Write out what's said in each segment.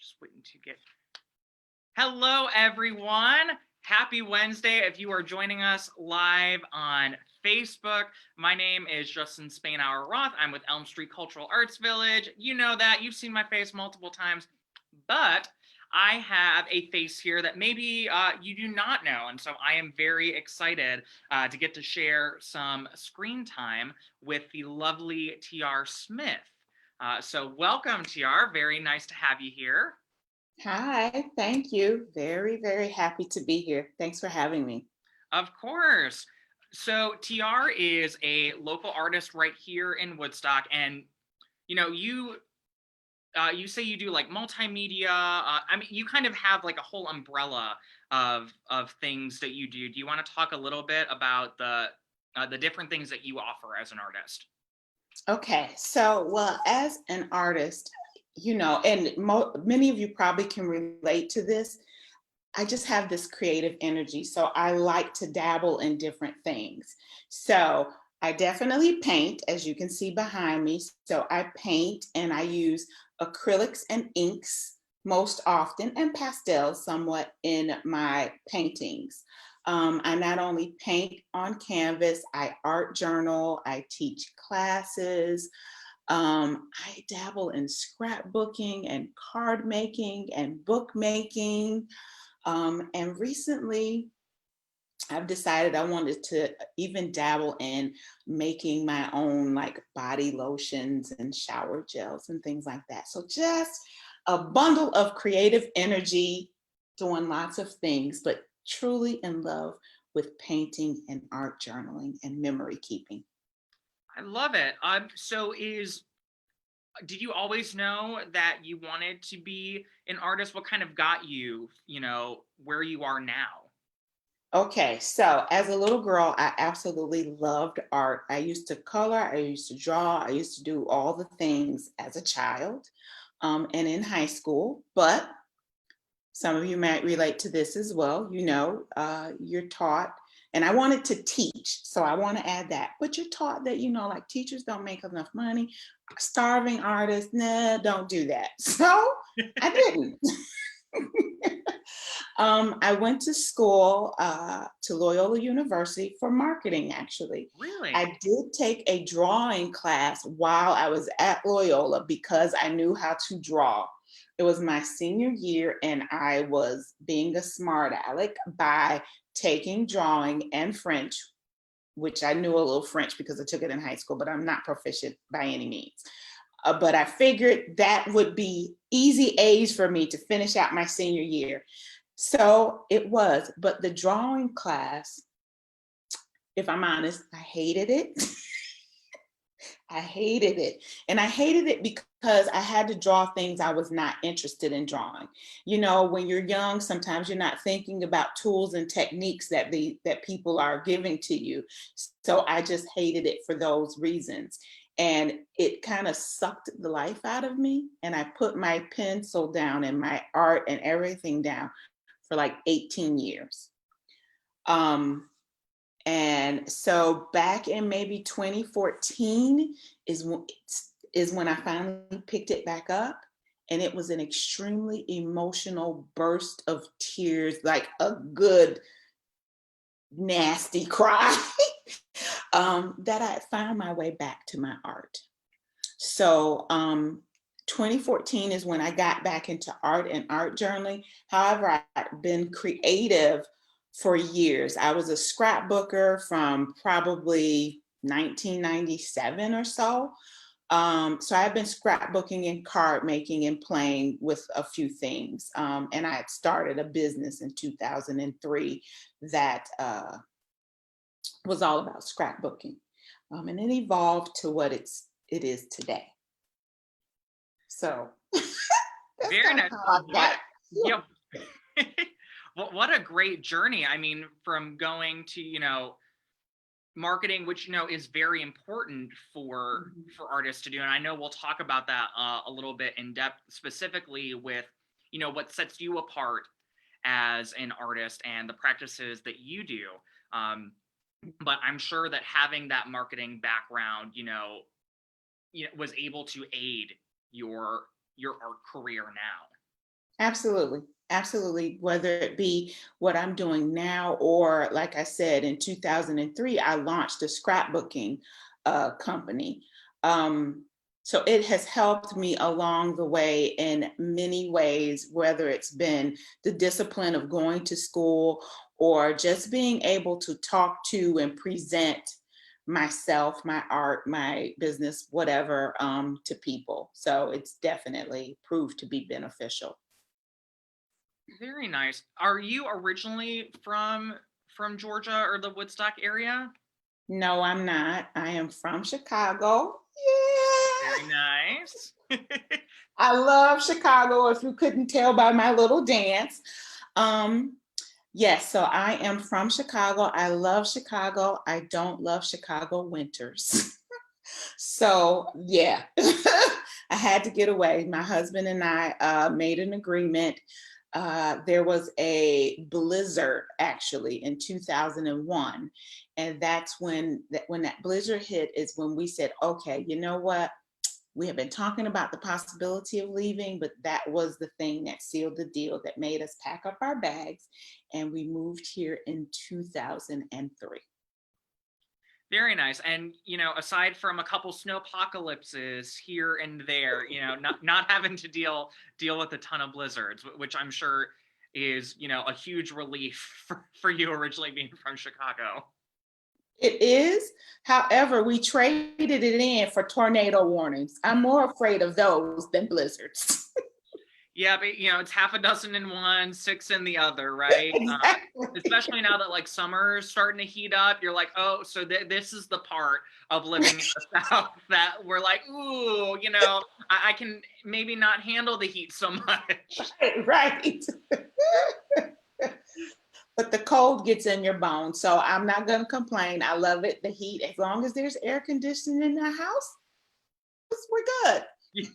Just waiting to get. Hello, everyone. Happy Wednesday. If you are joining us live on Facebook, my name is Justin Spainhour Roth. I'm with Elm Street Cultural Arts Village. You know that. You've seen my face multiple times, but I have a face here that maybe you do not know. And so I am very excited to get to share some screen time with the lovely Tiare Smith. So welcome, Tiare. Very nice to have you here. Hi, thank you. Very, very happy to be here. Thanks for having me. Of course. So Tiare is a local artist right here in Woodstock, and you say you do like multimedia. I mean, you kind of have like a whole umbrella of things that you do. Do you want to talk a little bit about the different things that you offer as an artist? Okay, well, as an artist, and many of you probably can relate to this. I just have this creative energy, so I like to dabble in different things. So I definitely paint, as you can see behind me. So I paint and I use acrylics and inks most often, and pastels somewhat in my paintings. I not only paint on canvas, I art journal, I teach classes. I dabble in scrapbooking and card making and bookmaking. And recently, I've decided I wanted to even dabble in making my own like body lotions and shower gels and things like that. So just a bundle of creative energy, doing lots of things, but truly in love with painting and art journaling and memory keeping. I love it. Did you always know that you wanted to be an artist? What kind of got you, where you are now? Okay, so as a little girl, I absolutely loved art. I used to color, I used to draw, I used to do all the things as a child and in high school. But some of you might relate to this as well. You're taught, and I wanted to teach, so I want to add that. But you're taught that, like teachers don't make enough money, starving artists, nah, don't do that. So I didn't. I went to school to Loyola University for marketing, actually. Really? I did take a drawing class while I was at Loyola because I knew how to draw. It was my senior year, and I was being a smart aleck by taking drawing and French, which I knew a little French because I took it in high school, but I'm not proficient by any means. But I figured that would be easy A's for me to finish out my senior year. So it was, but the drawing class, if I'm honest, I hated it. I hated it. And I hated it because I had to draw things I was not interested in drawing. When you're young, sometimes you're not thinking about tools and techniques that people are giving to you. So I just hated it for those reasons. And it kind of sucked the life out of me. And I put my pencil down and my art and everything down for like 18 years. Um, and so back in maybe 2014 is when I finally picked it back up. And it was an extremely emotional burst of tears, like a good, nasty cry, that I found my way back to my art. So 2014 is when I got back into art and art journaling. However, I've been creative for years. I was a scrapbooker from probably 1997 or so. So I've been scrapbooking and card making and playing with a few things. And I had started a business in 2003 that was all about scrapbooking. And it evolved to what it is today. So that's Very kind of nice. how I got. Yeah. What a great journey. I mean, from going to, marketing, which, is very important for artists to do. And I know we'll talk about that a little bit in depth, specifically with, what sets you apart as an artist and the practices that you do. But I'm sure that having that marketing background, was able to aid your art career now. Absolutely. Absolutely. Whether it be what I'm doing now, or like I said, in 2003, I launched a scrapbooking company. Um, so it has helped me along the way in many ways, whether it's been the discipline of going to school or just being able to talk to and present myself, my art, my business, whatever, to people. So it's definitely proved to be beneficial. Very nice. Are you originally from Georgia or the Woodstock area? No, I'm not. I am from Chicago. Very Yeah. nice. I love Chicago, if you couldn't tell by my little dance. Um, yes, so I am from Chicago. I love Chicago. I don't love Chicago winters. So, yeah, I had to get away. My husband and I made an agreement. There was a blizzard actually in 2001, and that's when that blizzard hit is when we said, okay, you know what? We have been talking about the possibility of leaving, but that was the thing that sealed the deal that made us pack up our bags, and we moved here in 2003. Very nice. And aside from a couple snowpocalypses here and there, not having to deal with a ton of blizzards, which I'm sure is, a huge relief for you originally being from Chicago. It is. However, we traded it in for tornado warnings. I'm more afraid of those than blizzards. Yeah, but it's half a dozen in one, six in the other, right? Exactly. Especially now that like summer is starting to heat up, you're like, oh, so this is the part of living in the South that we're like, ooh, I can maybe not handle the heat so much. Right. But the cold gets in your bones. So I'm not going to complain. I love it. The heat, as long as there's air conditioning in the house, we're good.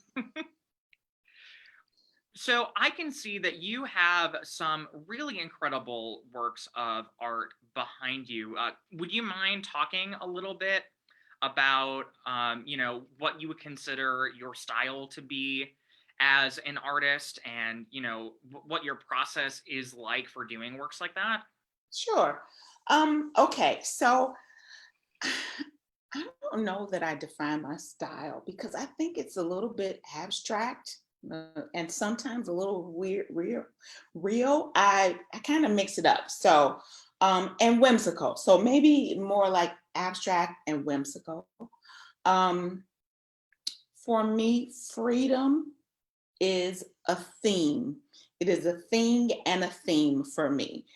So I can see that you have some really incredible works of art behind you. Would you mind talking a little bit about, what you would consider your style to be as an artist, and what your process is like for doing works like that? Sure. Okay. So I don't know that I define my style because I think it's a little bit abstract, and sometimes a little weird, real. I kind of mix it up. So, and whimsical. So maybe more like abstract and whimsical. Um, for me, freedom is a theme. It is a thing and a theme for me.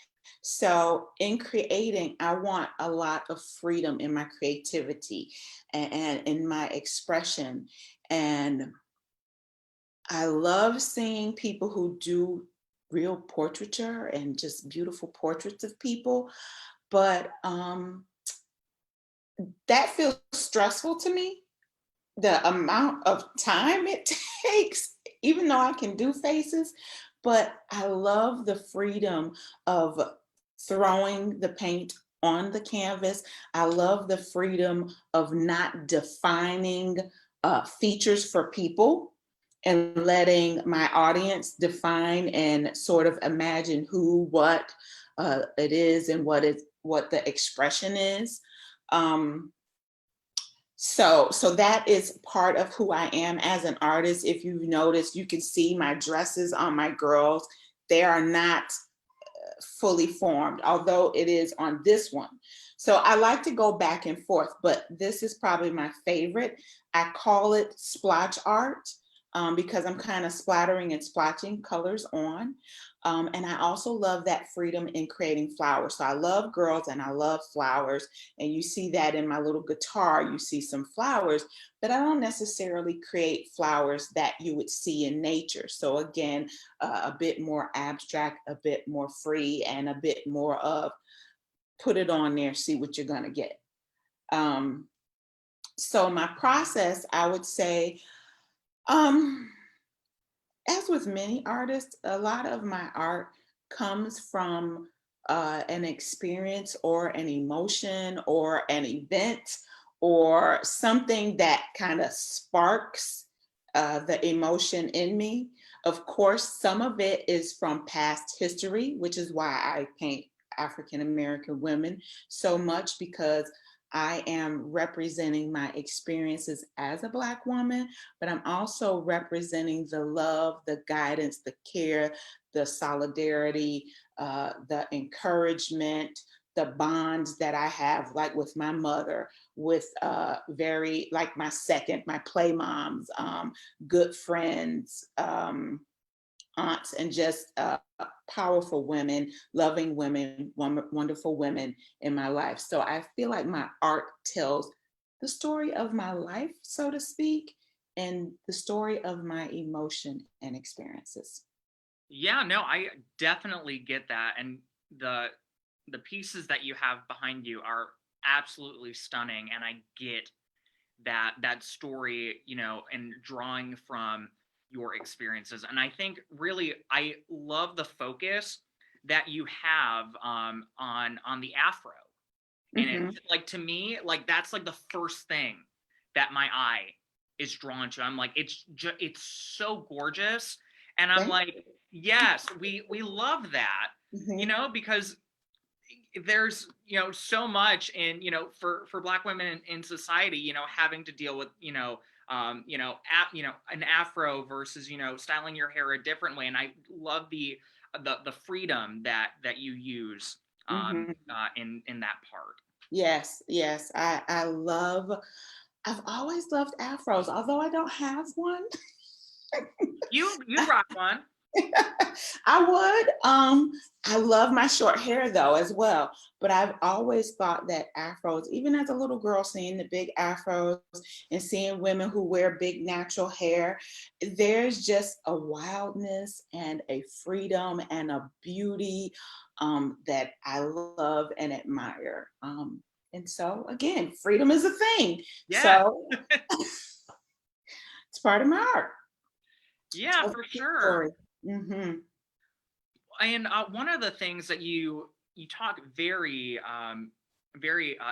So in creating, I want a lot of freedom in my creativity and in my expression. And I love seeing people who do real portraiture and just beautiful portraits of people. But that feels stressful to me, the amount of time it takes, even though I can do faces, but I love the freedom of throwing the paint on the canvas. I love the freedom of not defining features for people and letting my audience define and sort of imagine who, what it is, and what the expression is. Um, so that is part of who I am as an artist. If you've noticed, you can see my dresses on my girls. They are not fully formed, although it is on this one. So I like to go back and forth, but this is probably my favorite. I call it splotch art, because I'm kind of splattering and splotching colors on. And I also love that freedom in creating flowers. So I love girls and I love flowers. And you see that in my little guitar, you see some flowers, but I don't necessarily create flowers that you would see in nature. So again, a bit more abstract, a bit more free, and a bit more of put it on there, see what you're going to get. Um, so my process, I would say, um, as with many artists, a lot of my art comes from an experience or an emotion or an event or something that kind of sparks the emotion in me. Of course, some of it is from past history, which is why I paint African American women so much, because I am representing my experiences as a Black woman, but I'm also representing the love, the guidance, the care, the solidarity, the encouragement, the bonds that I have, like with my mother, with like my play moms, good friends, aunts, and just powerful women, loving women, wonderful women in my life. So I feel like my art tells the story of my life, so to speak, and the story of my emotion and experiences. Yeah, no, I definitely get that. And the the pieces that you have behind you are absolutely stunning. And I get that story, and drawing from your experiences. And I think really I love the focus that you have on the afro. And it, Hmm. like, to me, like, that's like the first thing that my eye is drawn to. I'm like, it's so gorgeous. And I'm Thank like, yes, we love that, you. because there's so much in for Black women in society, having to deal with an afro versus styling your hair a different way. And I love the freedom that you use Hmm. in that part. Yes, yes. I've always loved afros, although I don't have one. You rock one. I would. I love my short hair though as well. But I've always thought that afros, even as a little girl, seeing the big afros and seeing women who wear big natural hair, there's just a wildness and a freedom and a beauty that I love and admire. And so again, freedom is a thing. Yeah. So it's part of my art. Yeah, Tells for the sure. story. Mm-hmm. And one of the things that you talk very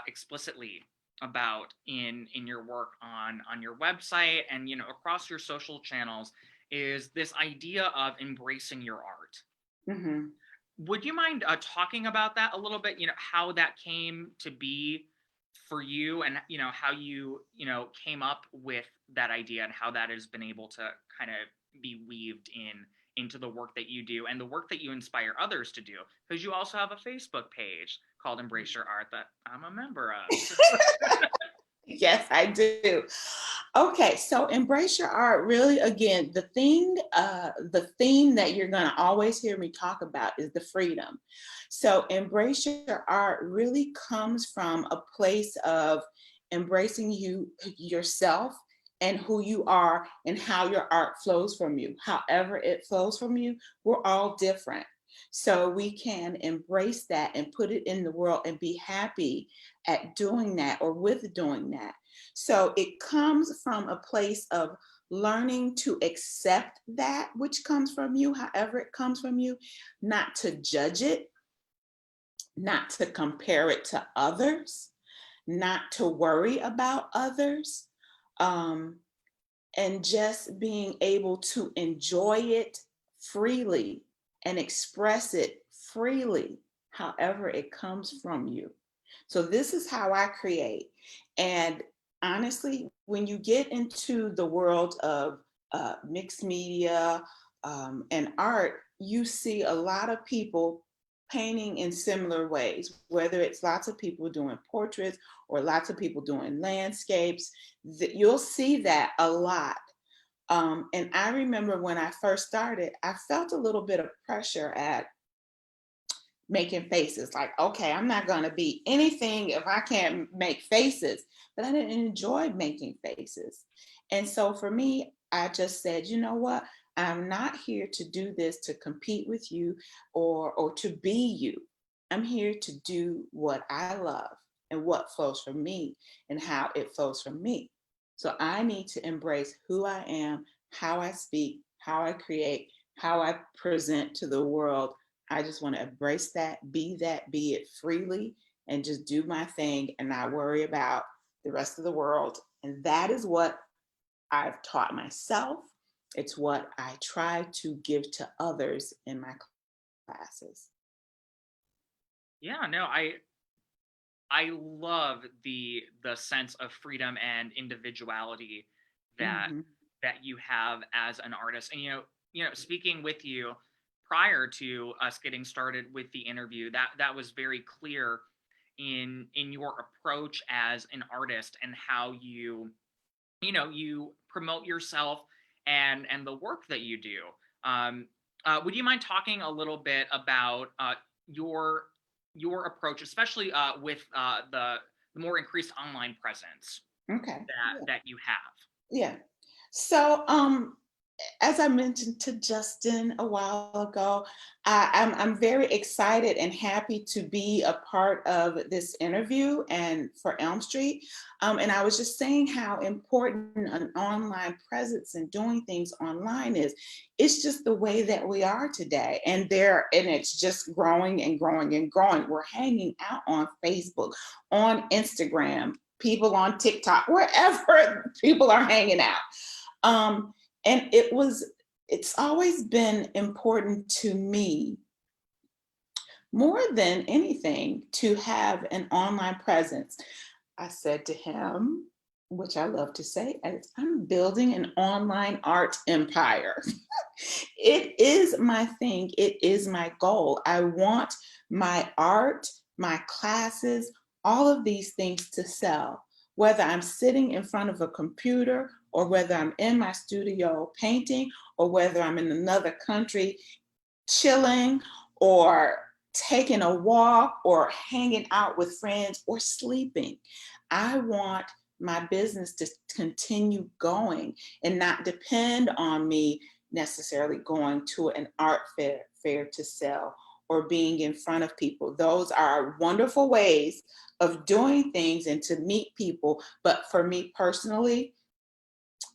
explicitly about in your work on your website and across your social channels is this idea of embracing your art. Mm-hmm. Would you mind talking about that a little bit? How that came to be for you, and how you came up with that idea, and how that has been able to kind of be weaved into the work that you do and the work that you inspire others to do. Because you also have a Facebook page called Embrace Your Art that I'm a member of. Yes, I do. Okay, so embrace your art. Really, again, the theme that you're going to always hear me talk about is the freedom. So, embrace your art really comes from a place of embracing yourself, and who you are, and how your art flows from you. However, it flows from you, we're all different. So, we can embrace that and put it in the world and be happy at doing that or with doing that. So it comes from a place of learning to accept that which comes from you, however it comes from you, not to judge it, not to compare it to others, not to worry about others, um, and just being able to enjoy it freely and express it freely, however it comes from you. So this is how I create. And honestly, when you get into the world of mixed media and art, you see a lot of people painting in similar ways, whether it's lots of people doing portraits or lots of people doing landscapes. You'll see that a lot. And I remember when I first started, I felt a little bit of pressure at making faces. Like, okay, I'm not going to be anything if I can't make faces. But I didn't enjoy making faces. And so for me, I just said, you know what? I'm not here to do this to compete with you or to be you. I'm here to do what I love and what flows from me and how it flows from me. So I need to embrace who I am, how I speak, how I create, how I present to the world. I just want to embrace that, be it freely, and just do my thing and not worry about the rest of the world. And that is what I've taught myself. It's what I try to give to others in my classes. Yeah, no, I love the sense of freedom and individuality that Mhm. that you have as an artist. And speaking with you prior to us getting started with the interview, that was very clear in your approach as an artist and how you promote yourself and the work that you do. Would you mind talking a little bit about your your approach, especially with the more increased online presence Okay. that you have? Yeah. So, as I mentioned to Justin a while ago, I'm very excited and happy to be a part of this interview and for Elm Street. And I was just saying how important an online presence and doing things online is. It's just the way that we are today, and it's just growing and growing and growing. We're hanging out on Facebook, on Instagram, people on TikTok, wherever people are hanging out. Um, and it's always been important to me more than anything to have an online presence. I said to him, which I love to say, I'm building an online art empire. It is my thing, it is my goal. I want my art, my classes, all of these things to sell, whether I'm sitting in front of a computer or whether I'm in my studio painting or whether I'm in another country chilling or taking a walk or hanging out with friends or sleeping. I want my business to continue going and not depend on me necessarily going to an art fair to sell or being in front of people. Those are wonderful ways of doing things and to meet people. But for me personally,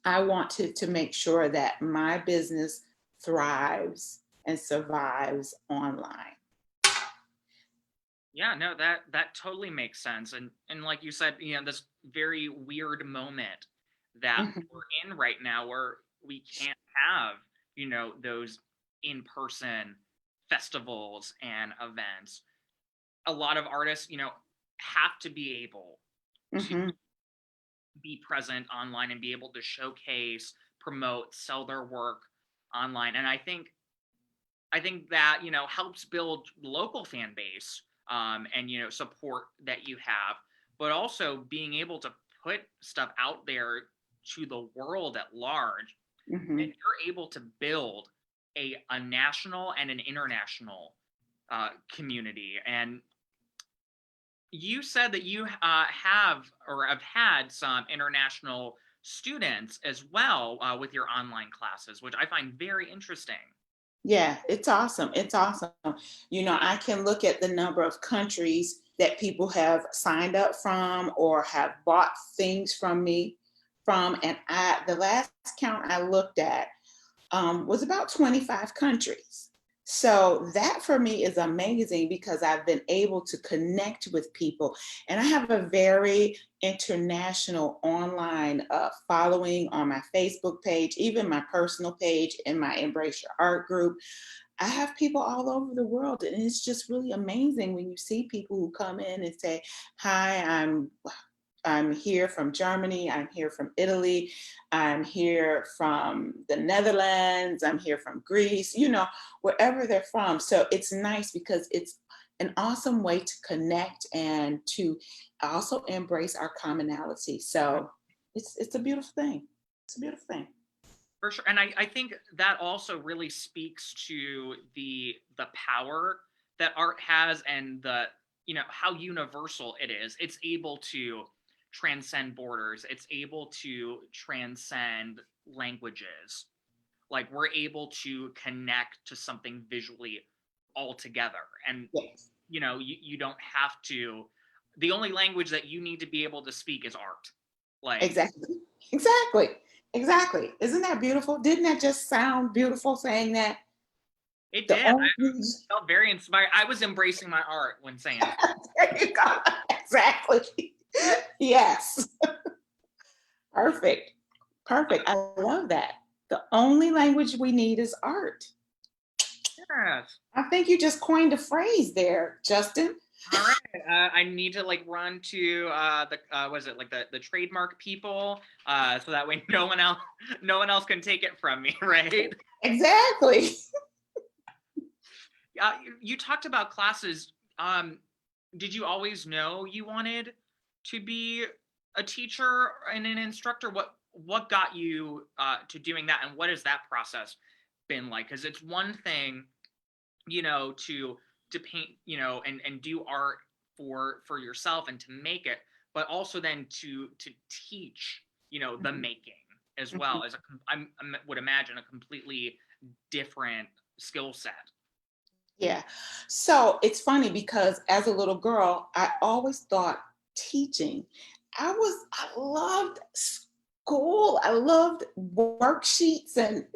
I want to make sure that my business thrives and survives online. Yeah, no, that totally makes sense. And like you said, this very weird moment that Mhm. we're in right now where we can't have, those in-person festivals and events. A lot of artists, have to be able to Mhm. be present online and be able to showcase, promote, sell their work online. And I think that helps build local fan base, and support that you have, but also being able to put stuff out there to the world at large, and Mhm. you're able to build a national and an international community. And you said that you have or have had some international students as well with your online classes, which I find very interesting. Yeah, it's awesome. It's awesome. I can look at the number of countries that people have signed up from or have bought things from me from, and the last count I looked at was about 25 countries. So that for me is amazing because I've been able to connect with people. And I have a very international online following on my Facebook page, even my personal page in my Embrace Your Art group. I have people all over the world, and it's just really amazing when you see people who come in and say, "Hi, I'm here from Germany. I'm here from Italy. I'm here from the Netherlands. I'm here from Greece," wherever they're from. So it's nice because it's an awesome way to connect and to also embrace our commonality. So it's a beautiful thing. It's a beautiful thing. For sure. And I think that also really speaks to the power that art has and the how universal it is. It's able to transcend borders. It's able to transcend languages. Like we're able to connect to something visually altogether. And Yes, you don't have to, the only language that you need to be able to speak is art. Like exactly. Exactly. Exactly. Isn't that beautiful? Didn't that just sound beautiful saying that? it The did. only Felt very inspired. I was embracing my art when saying it. There you go. Exactly. Yes. Perfect. Perfect. I love that. The only language we need is art. Yes. I think you just coined a phrase there, Justin. All right. I need to like run to the was it like the trademark people so that way no one else can take it from me, right? Exactly. You talked about classes. Did you always know you wanted to be a teacher and an instructor? What got you to doing that, and what has that process been like? Because it's one thing, to paint, and do art for yourself and to make it, but also then to teach, the Mhm. making as Mhm. well as I would imagine a completely different skill set. Yeah. So it's funny because as a little girl, I always thought teaching. I loved school. I loved worksheets and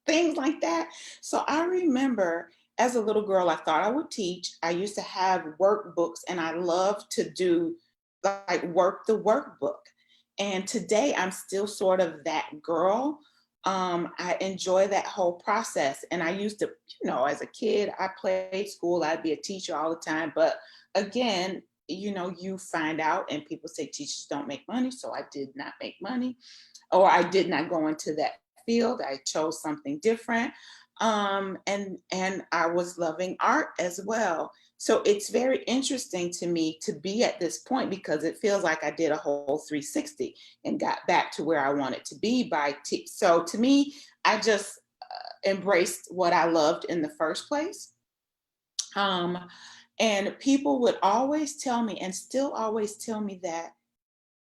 things like that. So I remember as a little girl, I thought I would teach. I used to have workbooks and I loved to do like work the workbook. And today I'm still sort of that girl. I enjoy that whole process. And I used to, as a kid, I played school, I'd be a teacher all the time. But again, you find out and people say teachers don't make money. So I did not make money, or I did not go into that field. I chose something different. And I was loving art as well. So it's very interesting to me to be at this point because it feels like I did a whole 360 and got back to where I wanted to be so to me, I just embraced what I loved in the first place. Um, and people would always tell me and still always tell me that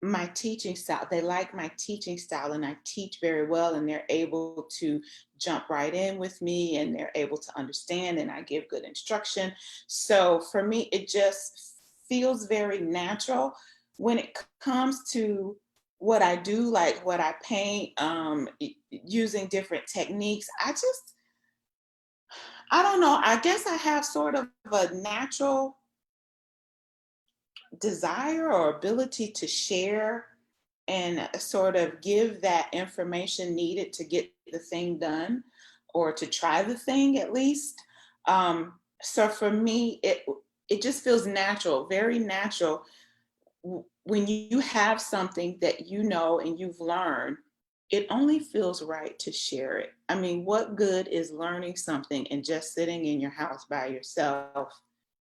my teaching style. They like my teaching style, and I teach very well, and they're able to jump right in with me, and they're able to understand, and I give good instruction. So for me, it just feels very natural when it comes to what I do, like what I paint, using different techniques. I don't know. I guess I have sort of a natural desire or ability to share and sort of give that information needed to get the thing done or to try the thing at least. So for me, it just feels natural, very natural. When you have something that you know and you've learned, it only feels right to share it. I mean, what good is learning something and just sitting in your house by yourself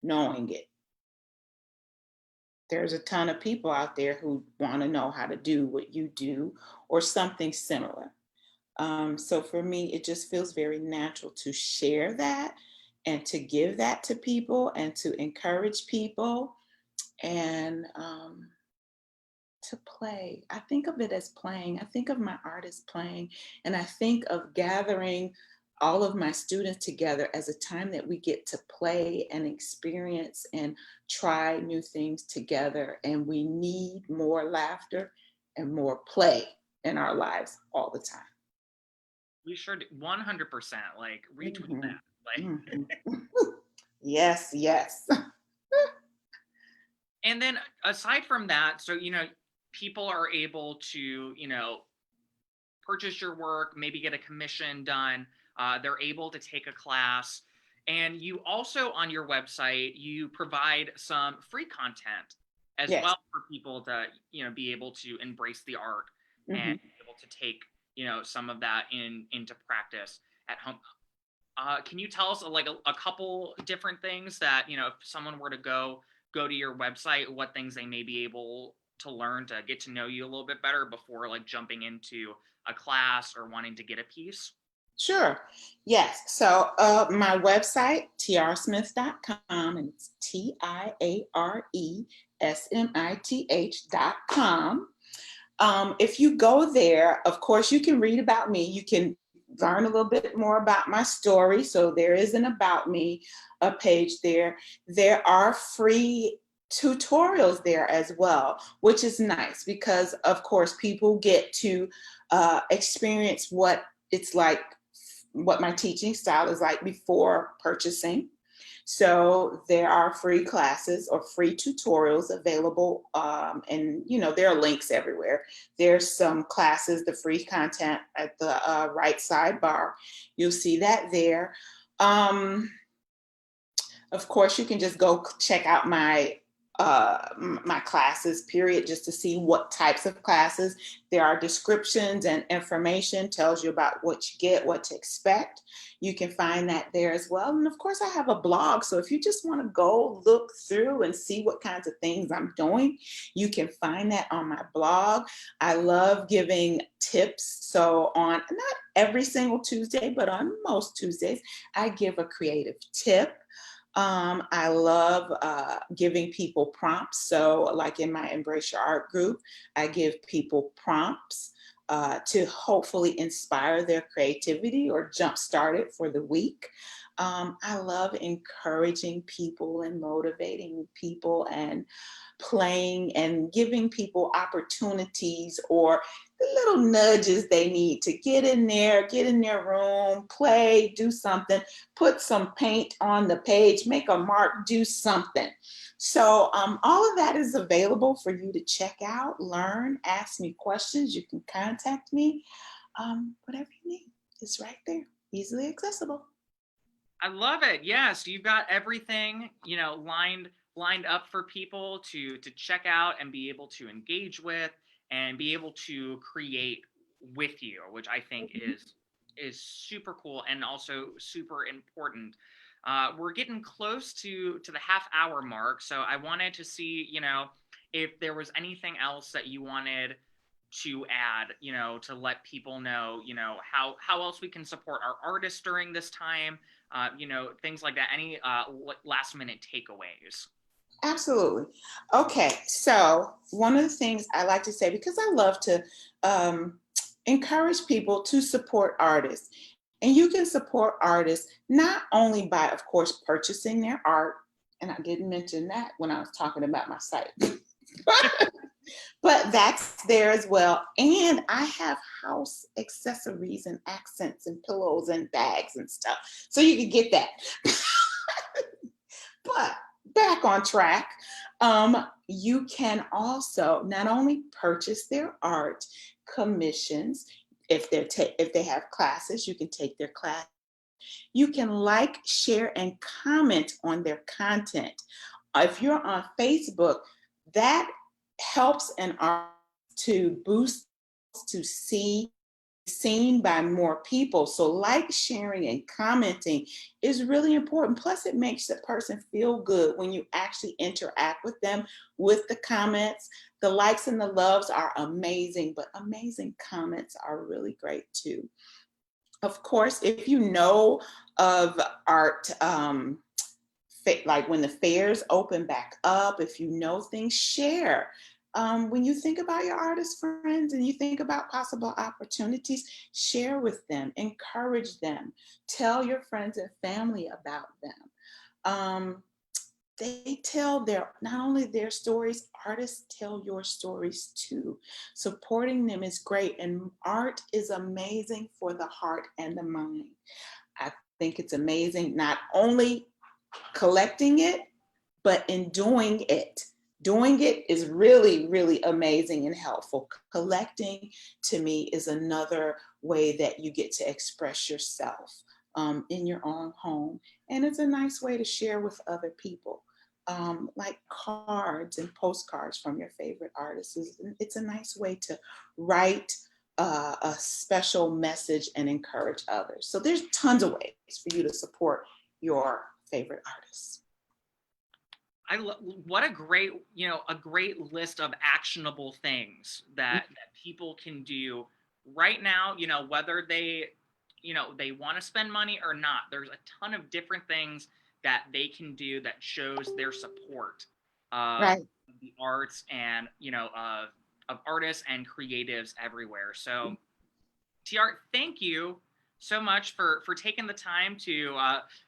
knowing it? There's a ton of people out there who want to know how to do what you do or something similar. So for me, it just feels very natural to share that and to give that to people and to encourage people and to play. I think of it as playing. I think of my art as playing. And I think of gathering all of my students together as a time that we get to play and experience and try new things together. And we need more laughter and more play in our lives all the time. We sure do. 100%. Like retweet Mhm. that. Like, Mhm. Yes, yes. and then aside from that, so people are able to purchase your work, maybe get a commission done. They're able to take a class. And you also, on your website, you provide some free content as Yes. well for people to, be able to embrace the art and Mhm. be able to take, some of that into practice at home. Can you tell us like a couple different things that, if someone were to go to your website, what things they may be able to learn to get to know you a little bit better before like jumping into a class or wanting to get a piece? Sure. Yes. So my website, tiaresmith.com, and it's TIARESMITH.com. If you go there, of course, you can read about me. You can learn a little bit more about my story. So there is an About Me a page there. There are free tutorials there as well, which is nice because, of course, people get to experience what it's like, what my teaching style is like before purchasing. So there are free classes or free tutorials available, and there are links everywhere. There's some classes, the free content at the right sidebar. You'll see that there. Of course, you can just go check out my classes, period, just to see what types of classes. There are descriptions and information, tells you about what you get, what to expect. You can find that there as well. And of course, I have a blog. So if you just want to go look through and see what kinds of things I'm doing, you can find that on my blog. I love giving tips. So on not every single Tuesday, but on most Tuesdays, I give a creative tip. I love giving people prompts. So, like in my Embrace Your Art group, I give people prompts to hopefully inspire their creativity or jumpstart it for the week. I love encouraging people and motivating people and playing and giving people opportunities or the little nudges they need to get in there, get in their room, play, do something, put some paint on the page, make a mark, do something. So all of that is available for you to check out, learn, ask me questions. You can contact me. Whatever you need is right there, easily accessible. I love it. Yes, you've got everything, lined up for people to check out and be able to engage with and be able to create with you, which I think is super cool and also super important. We're getting close to the half hour mark, so I wanted to see, if there was anything else that you wanted to add, to let people know, how else we can support our artists during this time, things like that. Any last minute takeaways? Absolutely. Okay, so one of the things I like to say, because I love to encourage people to support artists, and you can support artists not only by, of course, purchasing their art, and I didn't mention that when I was talking about my site, but that's there as well. And I have house accessories and accents and pillows and bags and stuff, so you can get that. But back on track, you can also not only purchase their art, commissions. If they have classes, you can take their class. You can like, share, and comment on their content. If you're on Facebook, that helps an artist to boost, to see seen by more people. So like, sharing, and commenting is really important. Plus, it makes the person feel good when you actually interact with them with the comments. The likes and the loves are amazing, but amazing comments are really great too. Of course, if you know of art, like when the fairs open back up, if you know things, share. When you think about your artist friends and you think about possible opportunities, share with them, encourage them, tell your friends and family about them. They tell not only their stories, artists tell your stories too. Supporting them is great, and art is amazing for the heart and the mind. I think it's amazing not only collecting it, but in doing it. Doing it is really, really amazing and helpful. Collecting, to me, is another way that you get to express yourself in your own home. And it's a nice way to share with other people. Like cards and postcards from your favorite artists. It's a nice way to write a special message and encourage others. So there's tons of ways for you to support your favorite artists. What a great, a great list of actionable things that people can do right now, whether they want to spend money or not. There's a ton of different things that they can do that shows their support of Right. the arts and, of artists and creatives everywhere. So, Tiare, thank you so much for taking the time to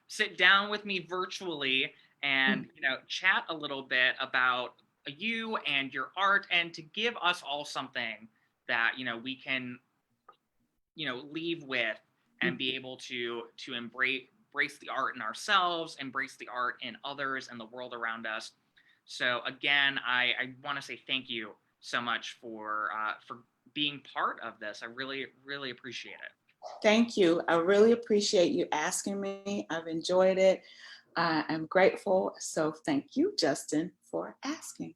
sit down with me virtually and chat a little bit about you and your art, and to give us all something that we can leave with and be able to embrace the art in ourselves, embrace the art in others and the world around us. So again, I want to say thank you so much for being part of this. I really, really appreciate it. Thank you. I really appreciate you asking me. I've enjoyed it. I am grateful. So thank you, Justin, for asking.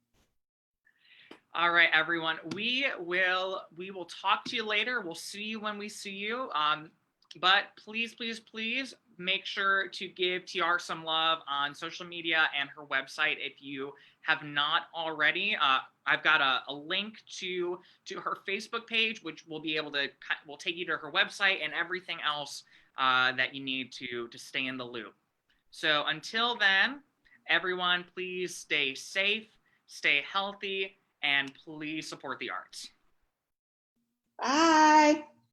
All right, everyone. We will talk to you later. We'll see you when we see you. But please, please, please make sure to give Tiare some love on social media and her website if you have not already. I've got a link to her Facebook page, which will take you to her website and everything else that you need to stay in the loop. So until then, everyone, please stay safe, stay healthy, and please support the arts. Bye.